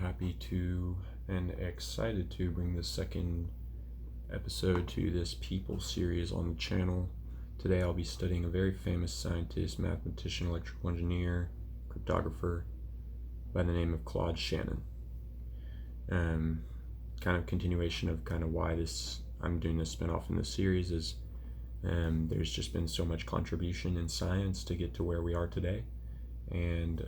happy to and excited to bring the second episode to this People series on the channel. Today I'll be studying a very famous scientist, mathematician, electrical engineer, cryptographer by the name of Claude Shannon. Kind of continuation of kind of why I'm doing this spinoff in this series is there's just been so much contribution in science to get to where we are today, and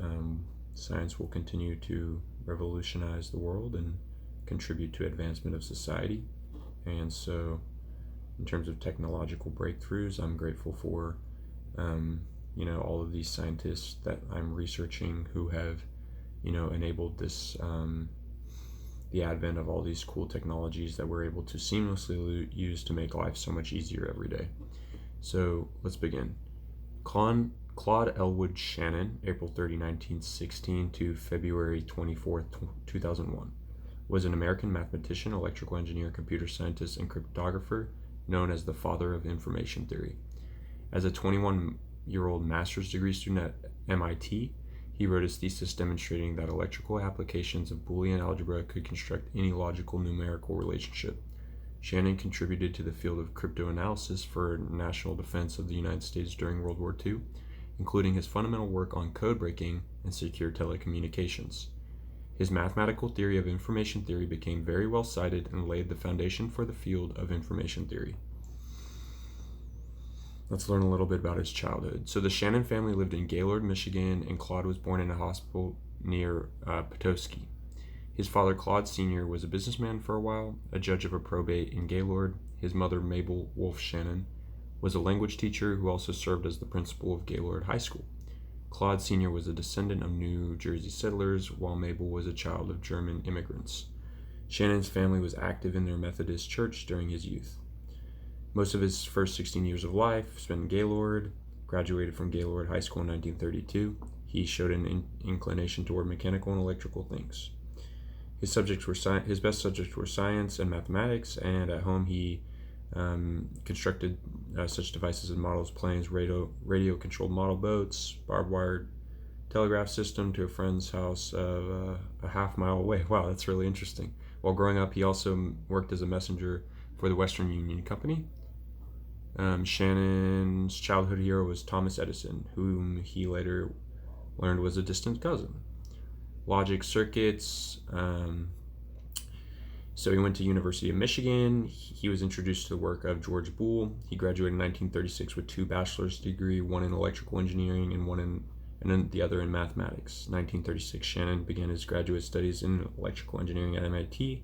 science will continue to revolutionize the world and contribute to advancement of society. And so in terms of technological breakthroughs, I'm grateful for all of these scientists that I'm researching who have enabled this the advent of all these cool technologies that we're able to seamlessly use to make life so much easier every day. So let's begin. Claude Elwood Shannon, April 30, 1916 to February 24, 2001, was an American mathematician, electrical engineer, computer scientist, and cryptographer known as the father of information theory. As a 21-year-old master's degree student at MIT, he wrote his thesis demonstrating that electrical applications of Boolean algebra could construct any logical numerical relationship. Shannon contributed to the field of cryptanalysis for national defense of the United States during World War II, including his fundamental work on code breaking and secure telecommunications. His mathematical theory of information theory became very well cited and laid the foundation for the field of information theory. Let's learn a little bit about his childhood. So the Shannon family lived in Gaylord, Michigan, and Claude was born in a hospital near Petoskey. His father, Claude Sr., was a businessman for a while, a judge of a probate in Gaylord. His mother, Mabel Wolfe Shannon, was a language teacher who also served as the principal of Gaylord High School. Claude Sr. was a descendant of New Jersey settlers, while Mabel was a child of German immigrants. Shannon's family was active in their Methodist church during his youth. Most of his first 16 years of life spent in Gaylord. Graduated from Gaylord High School in 1932. He showed an inclination toward mechanical and electrical things. His best subjects were science and mathematics, and at home he constructed such devices as models, planes, radio-controlled model boats, barbed-wire telegraph system to a friend's house a half-mile away. Wow, that's really interesting. While growing up, he also worked as a messenger for the Western Union Company. Shannon's childhood hero was Thomas Edison, whom he later learned was a distant cousin. Logic circuits. So he went to University of Michigan. He was introduced to the work of George Boole. He graduated in 1936 with 2 bachelor's degrees, one in electrical engineering and then the other in mathematics. 1936, Shannon began his graduate studies in electrical engineering at MIT,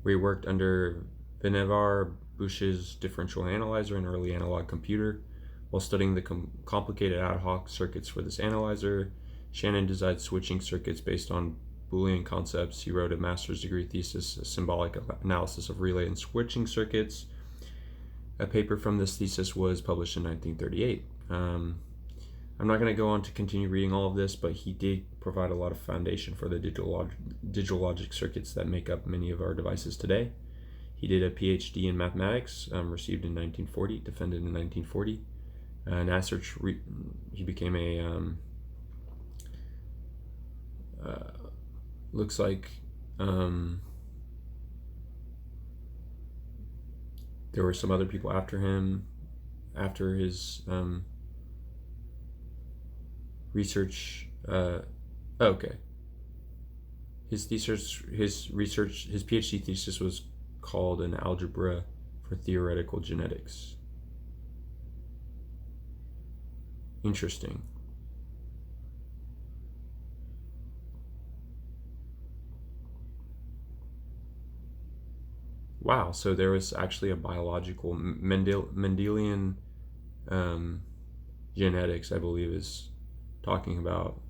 where he worked under Vannevar Bush's differential analyzer, an early analog computer. While studying the complicated ad hoc circuits for this analyzer, Shannon designed switching circuits based on Boolean concepts. He wrote a master's degree thesis, a symbolic analysis of relay and switching circuits. A paper from this thesis was published in 1938. I'm not going to go on to continue reading all of this, but he did provide a lot of foundation for the digital logic circuits that make up many of our devices today. He did a PhD in mathematics, received in 1940, defended in 1940. He became a looks like there were some other people after him after his research. Okay. His PhD thesis was called An Algebra for Theoretical Genetics. Interesting. Wow, so there was actually a biological Mendelian genetics, I believe, is talking about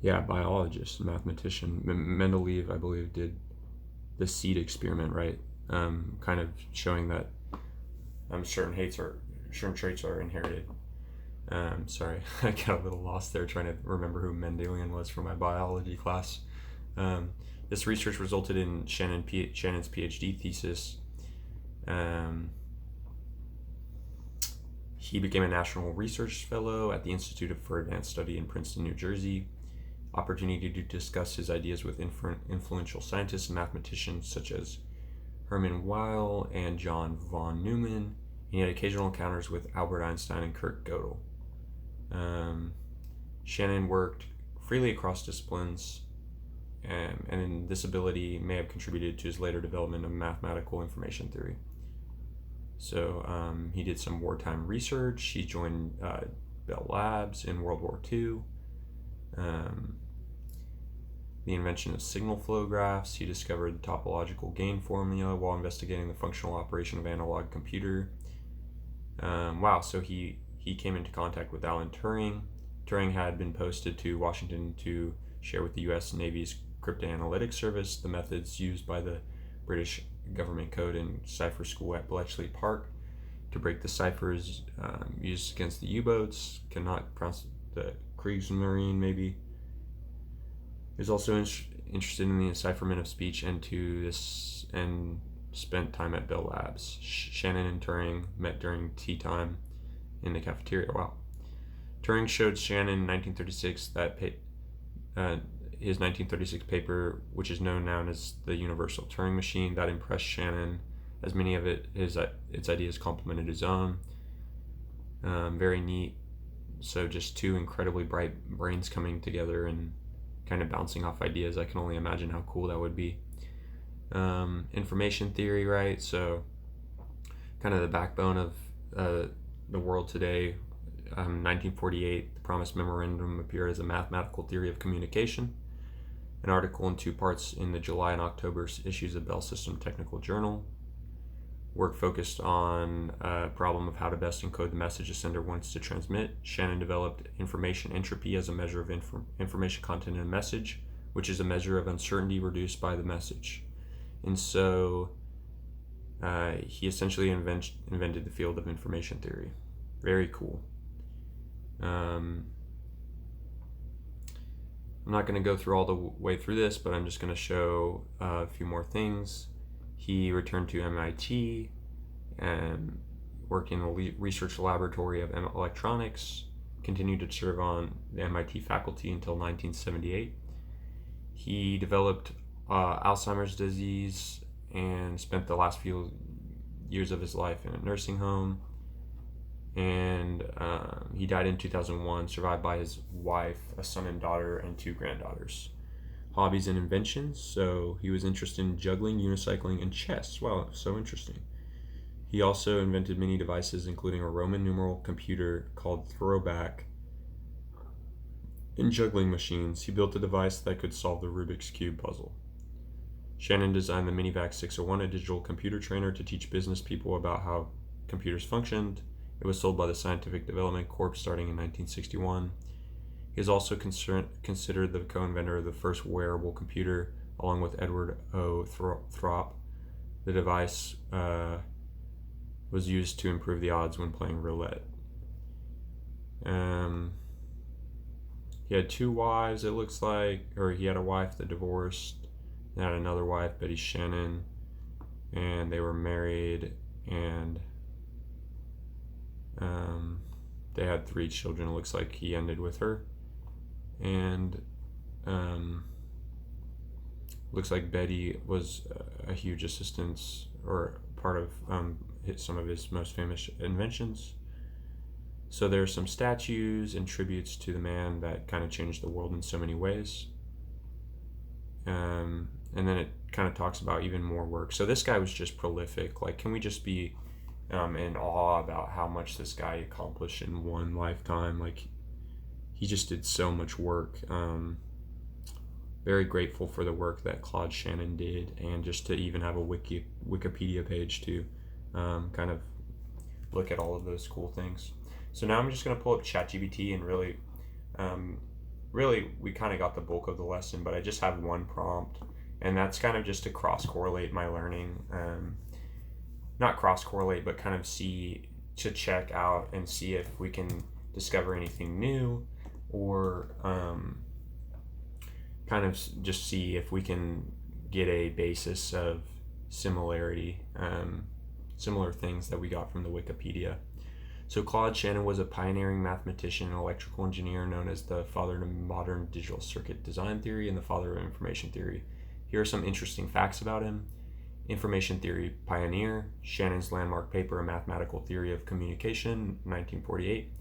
biologist, mathematician. Mendeleev, I believe, did the seed experiment, right? Kind of showing that certain traits are inherited. Sorry, I got a little lost there trying to remember who Mendelian was from my biology class. This research resulted in Shannon's PhD thesis. He became a National Research Fellow at the Institute for Advanced Study in Princeton, New Jersey. Opportunity to discuss his ideas with influential scientists and mathematicians such as Hermann Weyl and John von Neumann. He had occasional encounters with Albert Einstein and Kurt Gödel. Shannon worked freely across disciplines, and this ability may have contributed to his later development of mathematical information theory. So he did some wartime research. He joined Bell Labs in World War II. The invention of signal flow graphs. He discovered the topological gain formula while investigating the functional operation of analog computer. So he came into contact with Alan Turing. Turing had been posted to Washington to share with the U.S. Navy's cryptanalytics service the methods used by the British government code in cipher school at Bletchley Park to break the ciphers used against the U-boats. Cannot pronounce the Kriegsmarine, maybe. He was also interested in the encipherment of speech and spent time at Bell Labs. Shannon and Turing met during tea time in the cafeteria. Wow. Turing showed Shannon in 1936 that his 1936 paper, which is known now as the Universal Turing Machine, that impressed Shannon, as many of its ideas complemented his own. Very neat. So just two incredibly bright brains coming together and kind of bouncing off ideas. I can only imagine how cool that would be. Information theory, right? So kind of the backbone of the world today. 1948, the Promise Memorandum appeared as a mathematical theory of communication, an article in 2 parts in the July and October issues of Bell System Technical Journal. Work focused on a problem of how to best encode the message a sender wants to transmit. Shannon developed information entropy as a measure of information content in a message, which is a measure of uncertainty reduced by the message. And so he essentially invented the field of information theory. Very cool. I'm not going to go through all the way through this, but I'm just going to show a few more things. He returned to MIT and worked in the research laboratory of electronics, continued to serve on the MIT faculty until 1978. He developed Alzheimer's disease and spent the last few years of his life in a nursing home. And he died in 2001, survived by his wife, a son and daughter, and 2 granddaughters. Hobbies and inventions. So he was interested in juggling, unicycling, and chess. Wow, so interesting. He also invented many devices, including a Roman numeral computer called Throwback and juggling machines. He built a device that could solve the Rubik's Cube puzzle. Shannon designed the Minivac 601, a digital computer trainer to teach business people about how computers functioned. It was sold by the Scientific Development Corp starting in 1961. He is also considered the co-inventor of the first wearable computer, along with Edward O. Thorp. The device was used to improve the odds when playing roulette. He had 2 wives, it looks like, or he had a wife that divorced, and had another wife, Betty Shannon, and they were married, and they had 3 children. It looks like he ended with her, and looks like Betty was a huge assistance or part of some of his most famous inventions. So there are some statues and tributes to the man that kind of changed the world in so many ways. And then it kind of talks about even more work. So this guy was just prolific. Like, can we just be in awe about how much this guy accomplished in one lifetime? Like, he just did so much work. Very grateful for the work that Claude Shannon did, and just to even have a Wikipedia page to kind of look at all of those cool things. So now I'm just going to pull up ChatGPT and really we kind of got the bulk of the lesson, but I just have one prompt, and that's kind of just to cross-correlate my learning. Not cross-correlate, but kind of to check out and see if we can discover anything new, or kind of just see if we can get a basis of similarity, similar things that we got from the Wikipedia. So Claude Shannon was a pioneering mathematician and electrical engineer known as the father of modern digital circuit design theory and the father of information theory. Here are some interesting facts about him. Information theory pioneer, Shannon's landmark paper, A Mathematical Theory of Communication, 1948.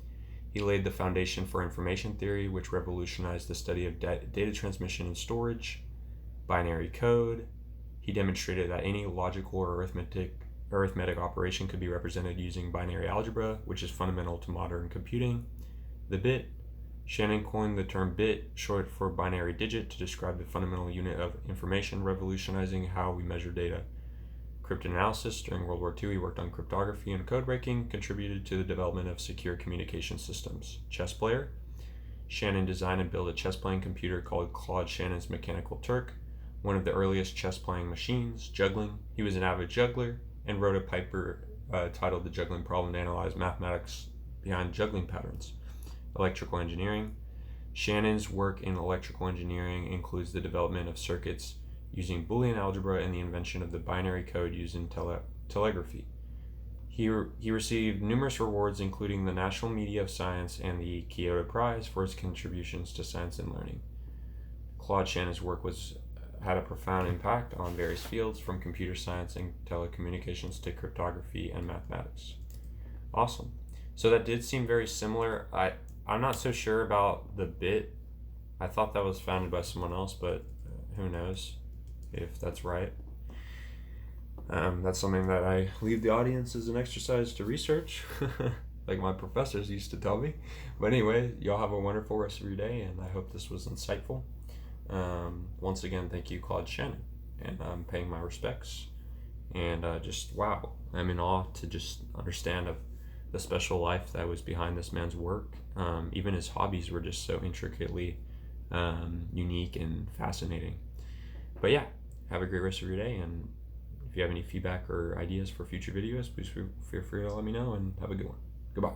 He laid the foundation for information theory, which revolutionized the study of data transmission and storage. Binary code. He demonstrated that any logical or arithmetic operation could be represented using binary algebra, which is fundamental to modern computing. The bit. Shannon coined the term bit, short for binary digit, to describe the fundamental unit of information, revolutionizing how we measure data. Cryptanalysis. During World War II, he worked on cryptography and code breaking, contributed to the development of secure communication systems. Chess player. Shannon designed and built a chess-playing computer called Claude Shannon's Mechanical Turk, one of the earliest chess-playing machines. Juggling. He was an avid juggler and wrote a paper titled The Juggling Problem to analyze mathematics behind juggling patterns. Electrical engineering. Shannon's work in electrical engineering includes the development of circuits using Boolean algebra and the invention of the binary code used in telegraphy. He received numerous rewards, including the National Media of Science and the Kyoto Prize, for his contributions to science and learning. Claude Shannon's work had a profound impact on various fields, from computer science and telecommunications to cryptography and mathematics. Awesome. So that did seem very similar. I'm not so sure about the bit. I thought that was founded by someone else, but who knows if that's right. That's something that I leave the audience as an exercise to research, like my professors used to tell me. But anyway, y'all have a wonderful rest of your day, and I hope this was insightful. Once again, thank you, Claude Shannon, and I'm paying my respects. And just wow, I'm in awe to just understand of the special life that was behind this man's work. Even his hobbies were just so intricately unique and fascinating. But yeah, have a great rest of your day, and if you have any feedback or ideas for future videos, please feel free to let me know, and have a good one. Goodbye.